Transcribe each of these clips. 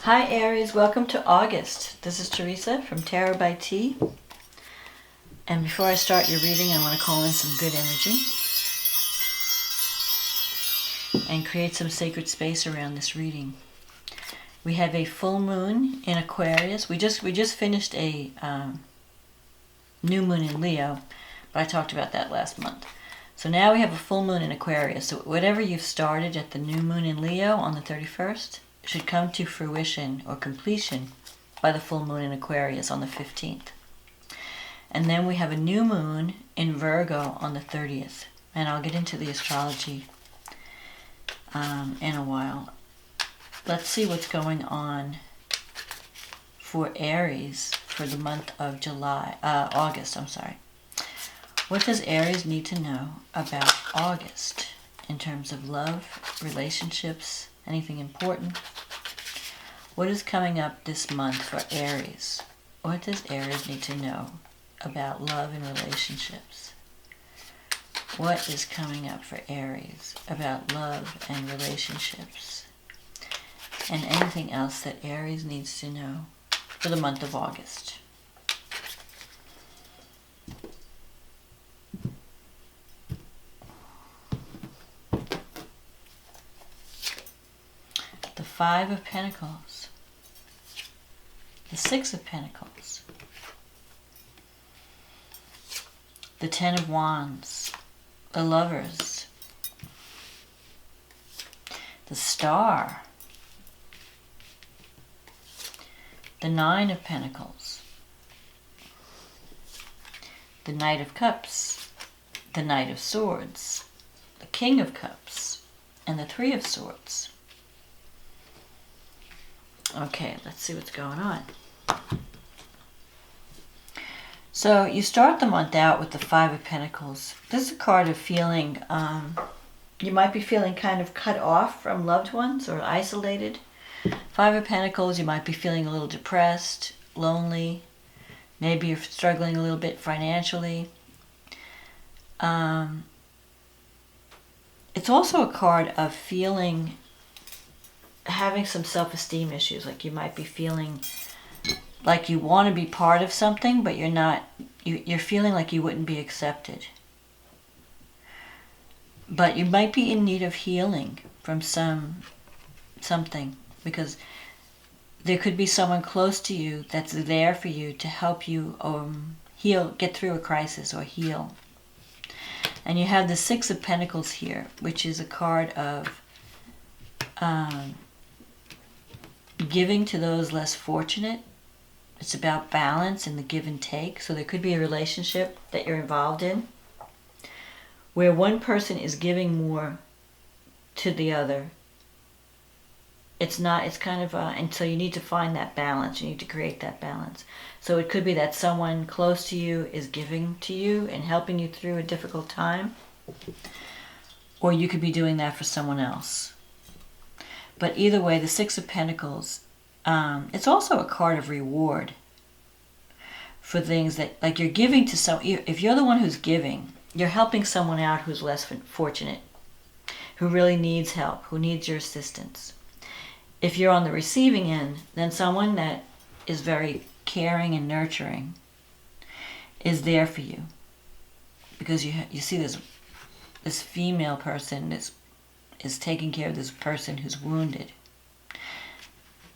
Hi Aries, welcome to August. This is Teresa from Tarot by T. And before I start your reading, I want to call in some good energy and create some sacred space around this reading. We have a full moon in Aquarius. We just finished a new moon in Leo, but I talked about that last month. So now we have a full moon in Aquarius. So whatever you've started at the new moon in Leo on the 31st should come to fruition or completion by the full moon in Aquarius on the 15th. And then we have a new moon in Virgo on the 30th. And I'll get into the astrology in a while. Let's see what's going on for Aries for the month of August. What does Aries need to know about August in terms of love, relationships, anything important? What is coming up this month for Aries? What does Aries need to know about love and relationships? What is coming up for Aries about love and relationships? And anything else that Aries needs to know for the month of August. The Five of Pentacles, the Six of Pentacles, the Ten of Wands, the Lovers, the Star, the Nine of Pentacles, the Knight of Cups, the Knight of Swords, the King of Cups, and the Three of Swords. Okay, let's see what's going on. So you start the month out with the Five of Pentacles. This is a card of feeling, you might be feeling kind of cut off from loved ones or isolated. Five of Pentacles, you might be feeling a little depressed, lonely. Maybe you're struggling a little bit financially. It's also a card of having some self-esteem issues. Like you might be feeling like you want to be part of something, but you're not. You're feeling like you wouldn't be accepted. But you might be in need of healing from something, because there could be someone close to you that's there for you to help you heal, get through a crisis or heal. And you have the Six of Pentacles here, which is a card of giving to those less fortunate. It's about balance and the give and take. So there could be a relationship that you're involved in where one person is giving more to the other. It's kind of, and so you need to find that balance. You need to create that balance. So it could be that someone close to you is giving to you and helping you through a difficult time. Or you could be doing that for someone else. But either way, the Six of Pentacles, it's also a card of reward for things that, like you're giving to if you're the one who's giving, you're helping someone out who's less fortunate, who really needs help, who needs your assistance. If you're on the receiving end, then someone that is very caring and nurturing is there for you. Because you see this female person is taking care of this person who's wounded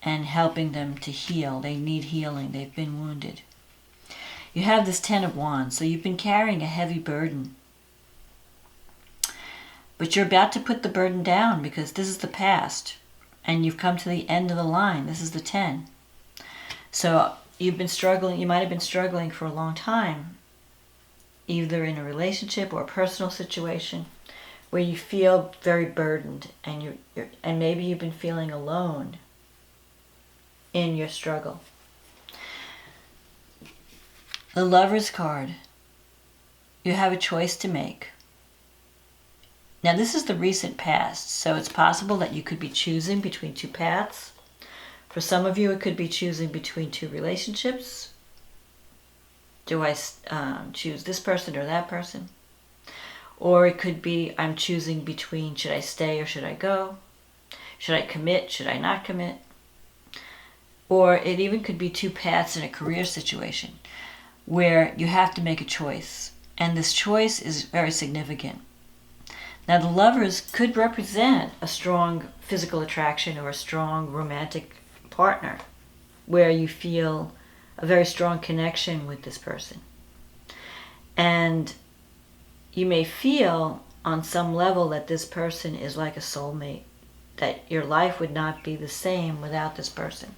and helping them to heal. They need healing. They've been wounded. You have this Ten of Wands, so you've been carrying a heavy burden. But you're about to put the burden down because this is the past and you've come to the end of the line. This is the 10. So you've been struggling. You might have been struggling for a long time, either in a relationship or a personal situation, where you feel very burdened and and maybe you've been feeling alone in your struggle. The Lover's card. You have a choice to make. Now this is the recent past, so it's possible that you could be choosing between two paths. For some of you, it could be choosing between two relationships. Do I choose this person or that person? Or it could be I'm choosing between should I stay or should I go? Should I commit? Should I not commit? Or it even could be two paths in a career situation where you have to make a choice. And this choice is very significant. Now, the Lovers could represent a strong physical attraction or a strong romantic partner where you feel a very strong connection with this person. And you may feel on some level that this person is like a soulmate, that your life would not be the same without this person.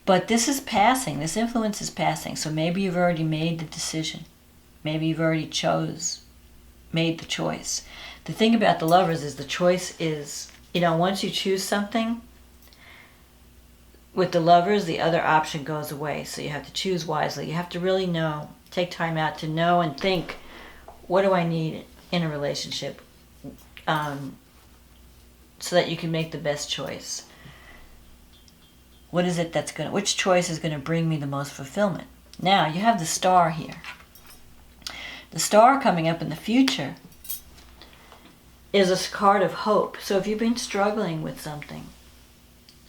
But this is passing. This influence is passing. So maybe you've already made the decision. Maybe you've already made the choice. The thing about the Lovers is the choice is, once you choose something, with the Lovers, the other option goes away. So you have to choose wisely. You have to really know, take time out to know and think, what do I need in a relationship? So that you can make the best choice. What is it which choice is going to bring me the most fulfillment? Now, you have the Star here. The Star coming up in the future is a card of hope. So if you've been struggling with something,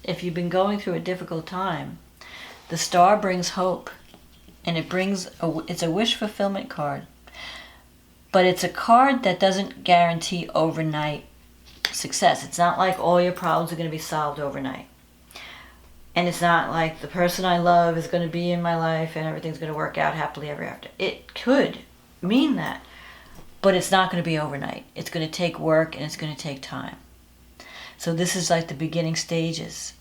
if you've been going through a difficult time, the Star brings hope. And it's a wish fulfillment card. But it's a card that doesn't guarantee overnight success. It's not like all your problems are going to be solved overnight. And it's not like the person I love is going to be in my life and everything's going to work out happily ever after. It could mean that, but it's not going to be overnight. It's going to take work and it's going to take time. So this is like the beginning stages.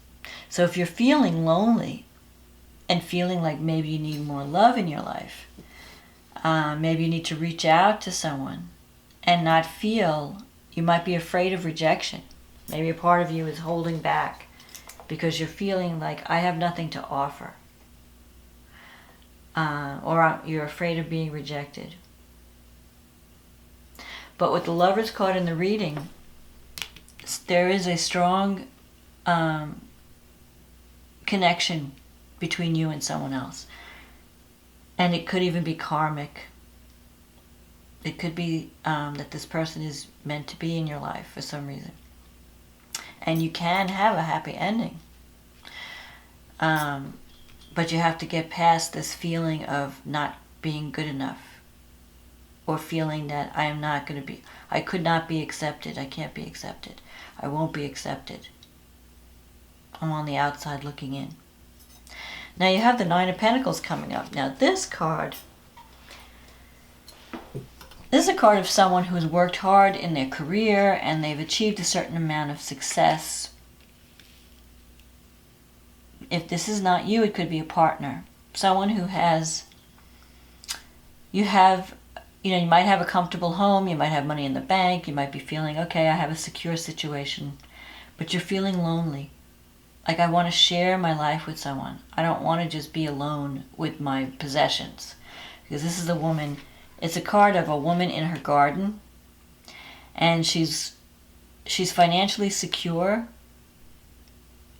So if you're feeling lonely and feeling like maybe you need more love in your life, maybe you need to reach out to someone and not feel, you might be afraid of rejection. Maybe a part of you is holding back because you're feeling like, I have nothing to offer. Or you're afraid of being rejected. But with the Lovers card in the reading, there is a strong connection between you and someone else. And it could even be karmic. It could be that this person is meant to be in your life for some reason. And you can have a happy ending. But you have to get past this feeling of not being good enough. Or feeling that I could not be accepted. I can't be accepted. I won't be accepted. I'm on the outside looking in. Now you have the Nine of Pentacles coming up. Now this is a card of someone who has worked hard in their career and they've achieved a certain amount of success. If this is not you, it could be a partner. Someone who you might have a comfortable home, you might have money in the bank, you might be feeling, okay, I have a secure situation, but you're feeling lonely. Like, I want to share my life with someone. I don't want to just be alone with my possessions. Because this is a woman, it's a card of a woman in her garden, and she's financially secure,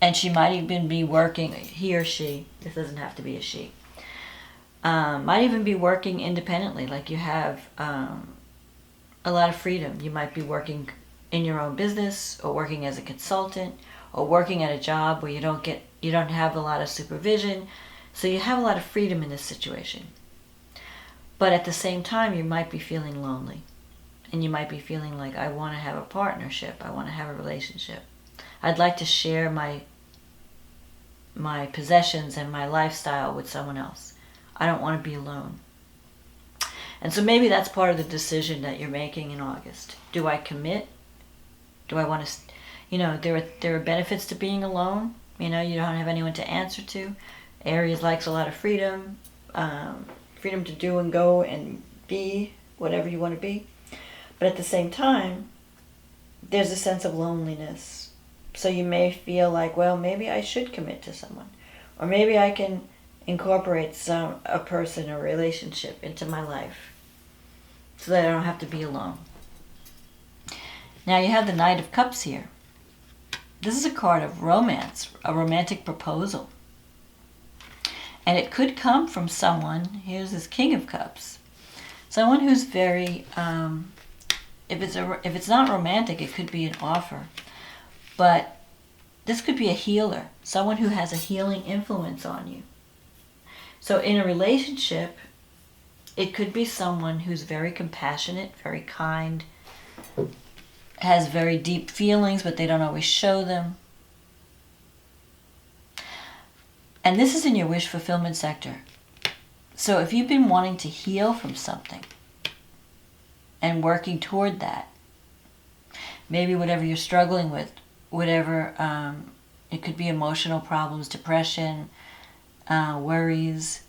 and she might even be working, he or she, this doesn't have to be a she, might even be working independently, like you have a lot of freedom. You might be working in your own business, or working as a consultant, or working at a job where you don't have a lot of supervision, so you have a lot of freedom in this situation. But at the same time, you might be feeling lonely, and you might be feeling like, I want to have a partnership, I want to have a relationship. I'd like to share my possessions and my lifestyle with someone else. I don't want to be alone. And so maybe that's part of the decision that you're making in August. Do I commit? Do I want to, there are benefits to being alone. You don't have anyone to answer to. Aries likes a lot of freedom. Freedom to do and go and be whatever you want to be. But at the same time, there's a sense of loneliness. So you may feel like, well, maybe I should commit to someone. Or maybe I can incorporate a person or relationship into my life so that I don't have to be alone. Now you have the Knight of Cups here. This is a card of romance, a romantic proposal. And it could come from someone, here's this King of Cups, someone who's very, if it's not romantic, it could be an offer. But this could be a healer, someone who has a healing influence on you. So in a relationship, it could be someone who's very compassionate, very kind, has very deep feelings, but they don't always show them. And this is in your wish fulfillment sector. So if you've been wanting to heal from something and working toward that, maybe whatever you're struggling with, whatever, it could be emotional problems, depression, worries,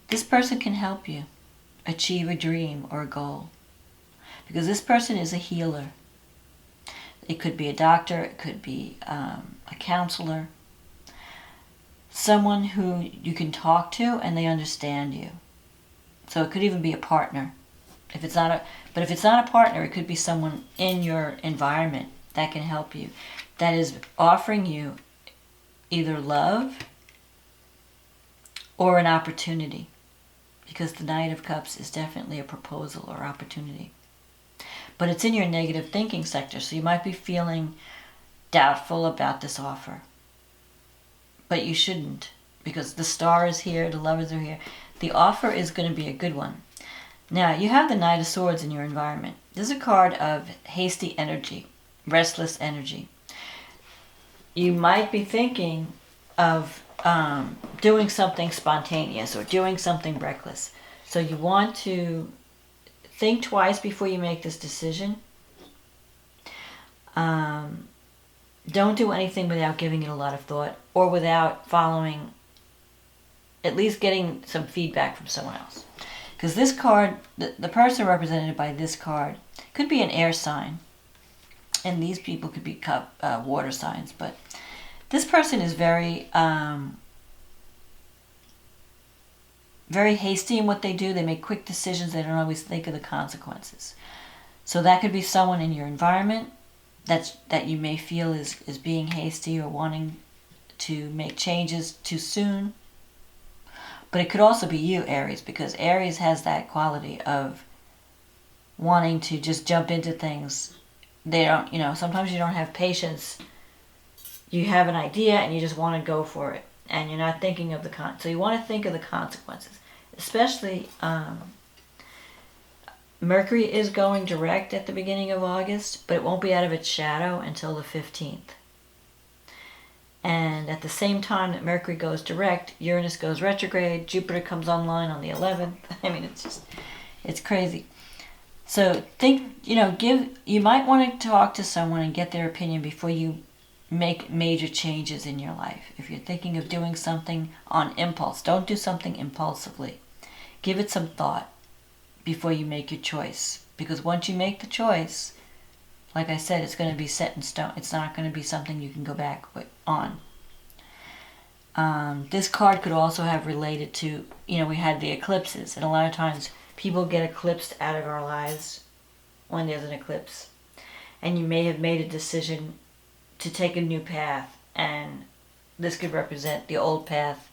this person can help you achieve a dream or a goal. Because this person is a healer. It could be a doctor, it could be a counselor, someone who you can talk to and they understand you. So it could even be a partner. But if it's not a partner, it could be someone in your environment that can help you, that is offering you either love or an opportunity. Because the Knight of Cups is definitely a proposal or opportunity. But it's in your negative thinking sector, so you might be feeling doubtful about this offer. But you shouldn't, because the Star is here, the Lovers are here. The offer is going to be a good one. Now, you have the Knight of Swords in your environment. This is a card of hasty energy, restless energy. You might be thinking of doing something spontaneous or doing something reckless. So you want to think twice before you make this decision. Don't do anything without giving it a lot of thought or without following, at least getting some feedback from someone else. Because this card, the person represented by this card, could be an air sign. And these people could be water signs. But this person is very very hasty in what they do. They make quick decisions. They don't always think of the consequences. So that could be someone in your environment that you may feel is being hasty or wanting to make changes too soon. But it could also be you, Aries, because Aries has that quality of wanting to just jump into things. They don't, sometimes you don't have patience. You have an idea and you just want to go for it. And you're not thinking of so you want to think of the consequences. Especially, Mercury is going direct at the beginning of August, but it won't be out of its shadow until the 15th. And at the same time that Mercury goes direct, Uranus goes retrograde, Jupiter comes online on the 11th. I mean, it's crazy. So you might want to talk to someone and get their opinion before you make major changes in your life. If you're thinking of doing something on impulse, don't do something impulsively. Give it some thought before you make your choice. Because once you make the choice, like I said, it's going to be set in stone. It's not going to be something you can go back on. This card could also have related to, we had the eclipses. And a lot of times people get eclipsed out of our lives when there's an eclipse. And you may have made a decision to take a new path, and this could represent the old path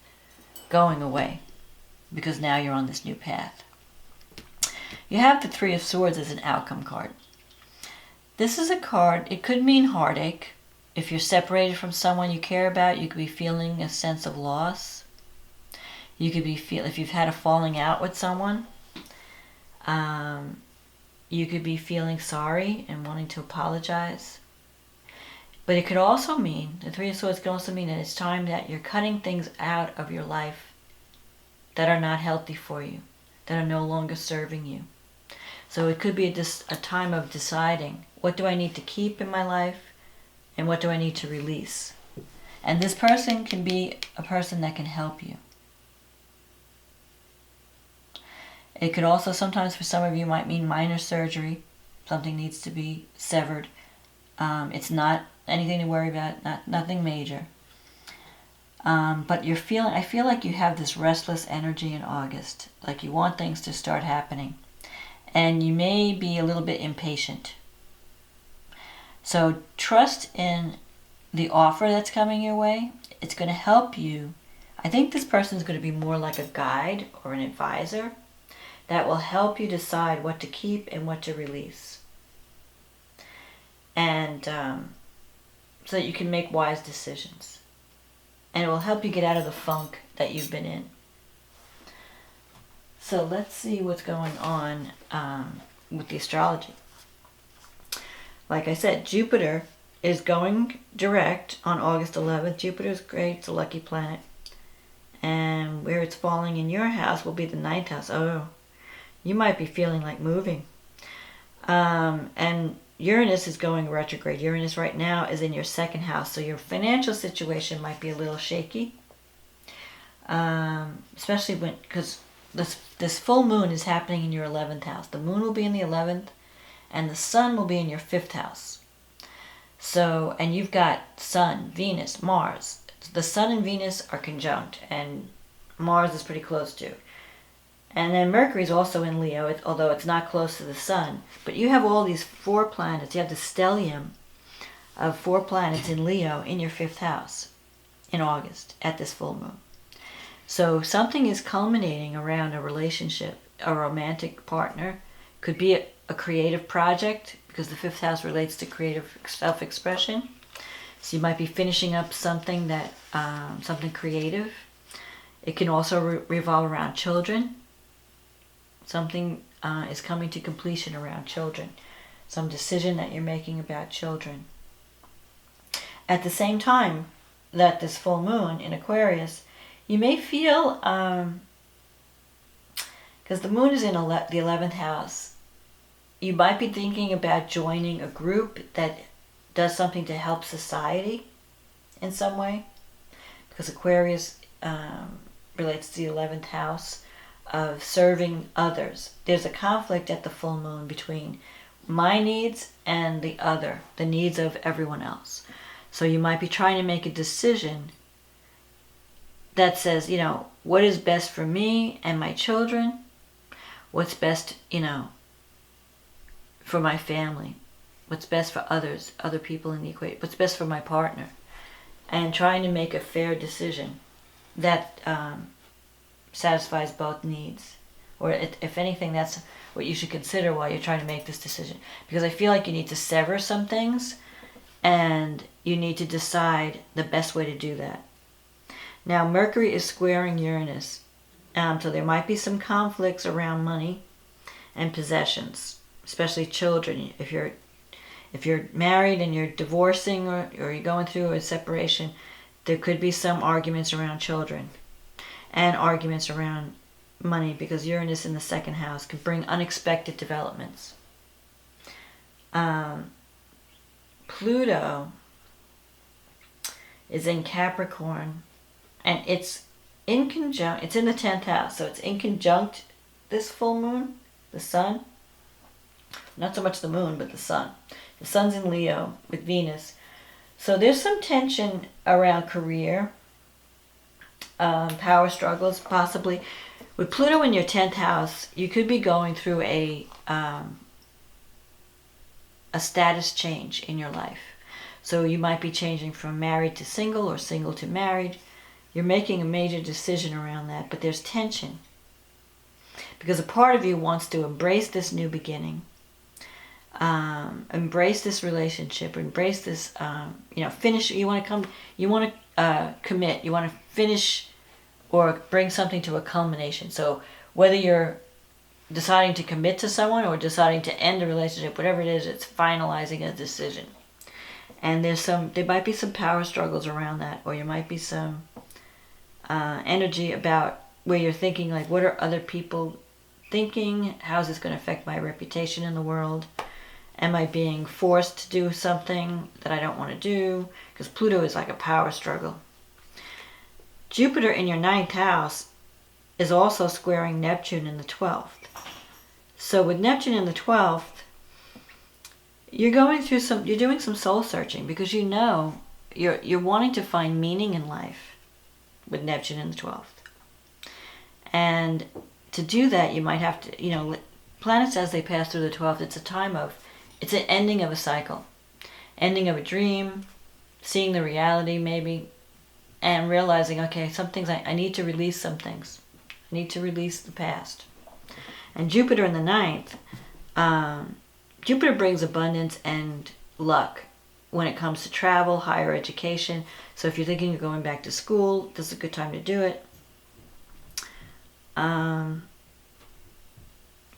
going away because now you're on this new path. You have the Three of Swords as an outcome card. This is a card, it could mean heartache. If you're separated from someone you care about, you could be feeling a sense of loss. You could be if you've had a falling out with someone, you could be feeling sorry and wanting to apologize. But it could also mean, the Three of Swords could also mean that it's time that you're cutting things out of your life that are not healthy for you, that are no longer serving you. So it could be a time of deciding, what do I need to keep in my life and what do I need to release? And this person can be a person that can help you. It could also sometimes, for some of you, might mean minor surgery. Something needs to be severed. It's not anything to worry about, nothing major. But I feel like you have this restless energy in August, like you want things to start happening. And you may be a little bit impatient. So trust in the offer that's coming your way. It's going to help you. I think this person is going to be more like a guide or an advisor that will help you decide what to keep and what to release. And so that you can make wise decisions. And it will help you get out of the funk that you've been in. So let's see what's going on with the astrology. Like I said, Jupiter is going direct on August 11th. Jupiter is great. It's a lucky planet. And where it's falling in your house will be the 9th house. Oh, you might be feeling like moving. And Uranus is going retrograde. Uranus right now is in your 2nd house. So your financial situation might be a little shaky. Especially because this full moon is happening in your 11th house. The moon will be in the 11th. And the sun will be in your 5th house. So, and you've got Sun, Venus, Mars. The Sun and Venus are conjunct, and Mars is pretty close to. And then Mercury is also in Leo, although it's not close to the Sun. But you have all these 4 planets. You have the stellium of 4 planets in Leo in your 5th house in August at this full moon. So something is culminating around a relationship, a romantic partner. Could be a creative project, because the 5th house relates to creative self-expression. So you might be finishing up something that something creative. It can also revolve around children. Something is coming to completion around children. Some decision that you're making about children. At the same time that this full moon in Aquarius, you may feel, because the moon is in the 11th house, you might be thinking about joining a group that does something to help society in some way. Because Aquarius relates to the 11th house of serving others. There's a conflict at the full moon between my needs and the needs of everyone else. So you might be trying to make a decision that says, what is best for me and my children? What's best, for my family? What's best for other people in the equation? What's best for my partner? And trying to make a fair decision that satisfies both needs. Or if anything, that's what you should consider while you're trying to make this decision. Because I feel like you need to sever some things, and you need to decide the best way to do that. Now, Mercury is squaring Uranus. So there might be some conflicts around money and possessions, especially children. If you're married and you're divorcing or you're going through a separation, there could be some arguments around children and arguments around money, because Uranus in the 2nd house can bring unexpected developments. Pluto is in Capricorn, and it's in the 10th house, so it's in conjunct this full moon, the sun. Not so much the moon, but the sun. The sun's in Leo with Venus. So there's some tension around career, power struggles, possibly. With Pluto in your 10th house, you could be going through a status change in your life. So you might be changing from married to single or single to married. You're making a major decision around that, but there's tension. Because a part of you wants to embrace this new beginning, embrace this relationship, embrace this, finish. You want to commit, you want to finish or bring something to a culmination. So whether you're deciding to commit to someone or deciding to end a relationship, whatever it is, it's finalizing a decision. And there might be some power struggles around that, or you might be some energy about where you're thinking, like, what are other people thinking? How's this going to affect my reputation in the world? Am I being forced to do something that I don't want to do? Because Pluto is like a power struggle. Jupiter in your 9th house is also squaring Neptune in the 12th. So with Neptune in the 12th, you're doing some soul searching, because you're wanting to find meaning in life with Neptune in the 12th. And to do that, you might have to, planets as they pass through the 12th, it's an ending of a cycle, ending of a dream, seeing the reality maybe, and realizing, okay, some things I need to release some things. I need to release the past. And Jupiter in the 9th, Jupiter brings abundance and luck. when it comes to travel, higher education. So if you're thinking of going back to school, this is a good time to do it.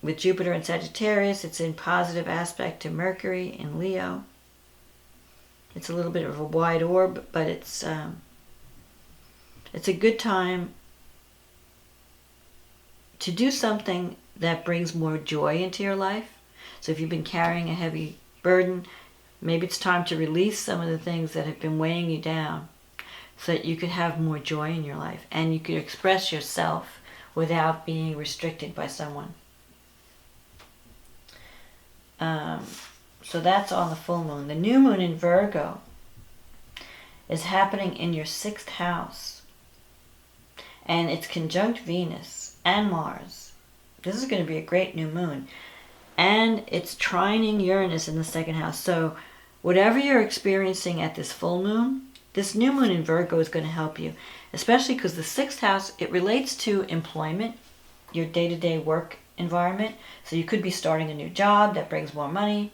With Jupiter in Sagittarius, it's in positive aspect to Mercury in Leo. It's a little bit of a wide orb, but it's a good time to do something that brings more joy into your life. So if you've been carrying a heavy burden, maybe it's time to release some of the things that have been weighing you down so that you could have more joy in your life and you could express yourself without being restricted by someone. So that's on the full moon. The new moon in Virgo is happening in your 6th house. And it's conjunct Venus and Mars. This is going to be a great new moon. And it's trining Uranus in the 2nd house. So whatever you're experiencing at this full moon, this new moon in Virgo is going to help you. Especially because the 6th house, it relates to employment, your day-to-day work environment. So you could be starting a new job that brings more money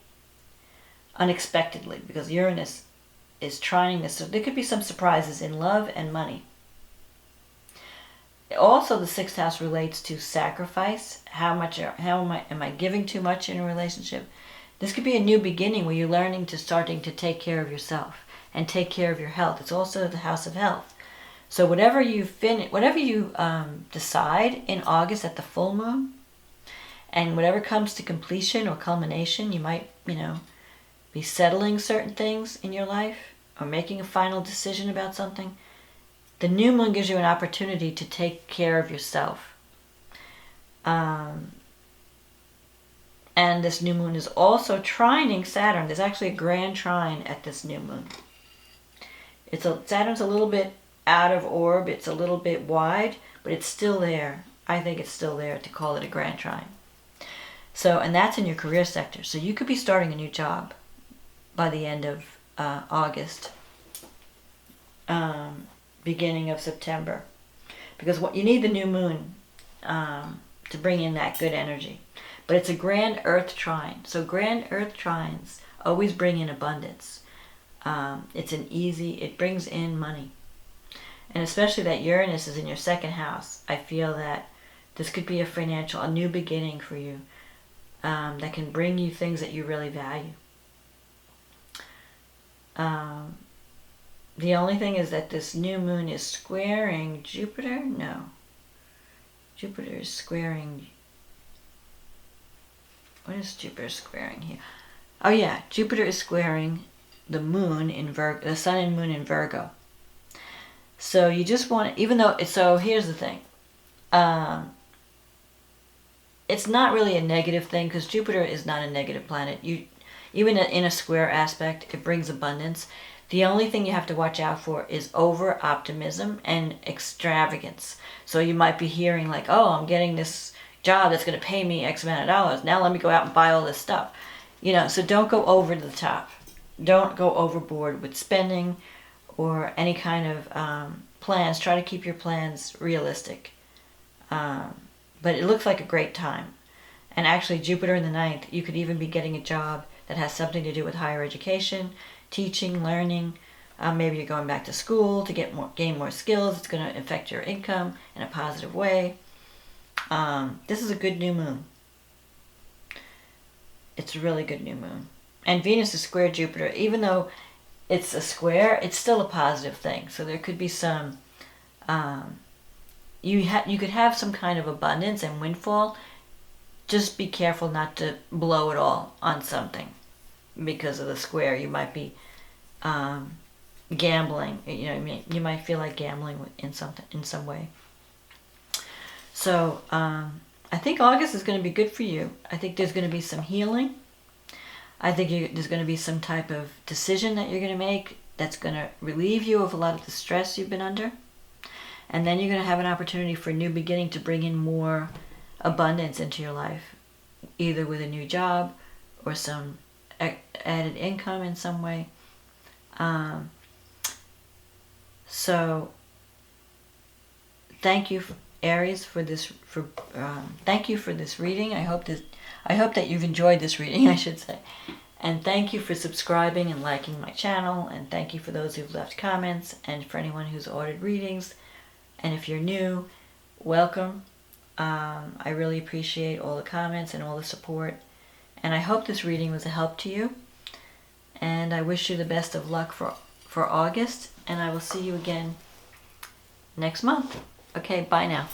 unexpectedly because Uranus is trining this. So there could be some surprises in love and money. Also, the 6th house relates to sacrifice. Am I giving too much in a relationship? This could be a new beginning where you're starting to take care of yourself and take care of your health. It's also the house of health. So whatever you decide in August at the full moon, and whatever comes to completion or culmination, you might, be settling certain things in your life or making a final decision about something. The new moon gives you an opportunity to take care of yourself. And this new moon is also trining Saturn. There's actually a grand trine at this new moon. Saturn's a little bit out of orb. It's a little bit wide, but it's still there. I think it's still there to call it a grand trine. So, and that's in your career sector. So you could be starting a new job by the end of August, beginning of September. Because you need the new moon to bring in that good energy. But it's a grand earth trine. So grand earth trines always bring in abundance. It brings in money. And especially that Uranus is in your 2nd house. I feel that this could be a new beginning for you. That can bring you things that you really value. The only thing is that this new moon is squaring Jupiter. No. Jupiter is squaring... What is Jupiter squaring here? Oh yeah, Jupiter is squaring the moon in Virgo, the sun and moon in Virgo. So you just want to, so here's the thing. It's not really a negative thing because Jupiter is not a negative planet. Even in a square aspect, it brings abundance. The only thing you have to watch out for is over-optimism and extravagance. So you might be hearing like, oh, I'm getting this job that's going to pay me X amount of dollars. Now let me go out and buy all this stuff. So don't go over the top. Don't go overboard with spending or any kind of plans. Try to keep your plans realistic. But it looks like a great time. And actually, Jupiter in the 9th, you could even be getting a job that has something to do with higher education, teaching, learning. Maybe you're going back to school to gain more skills. It's going to affect your income in a positive way. This is a good new moon. It's a really good new moon. And Venus is square Jupiter. Even though it's a square, it's still a positive thing. So there could be some... You could have some kind of abundance and windfall. Just be careful not to blow it all on something because of the square. You might be gambling. You might feel like gambling in some way. So I think August is going to be good for you. I think there's going to be some healing. I think there's going to be some type of decision that you're going to make that's going to relieve you of a lot of the stress you've been under. And then you're going to have an opportunity for a new beginning to bring in more abundance into your life, either with a new job or some added income in some way. So thank you, Aries, for this. Thank you for this reading. I hope that you've enjoyed this reading, I should say. And thank you for subscribing and liking my channel. And thank you for those who've left comments and for anyone who's ordered readings. And if you're new, welcome. I really appreciate all the comments and all the support. And I hope this reading was a help to you. And I wish you the best of luck for August. And I will see you again next month. Okay, bye now.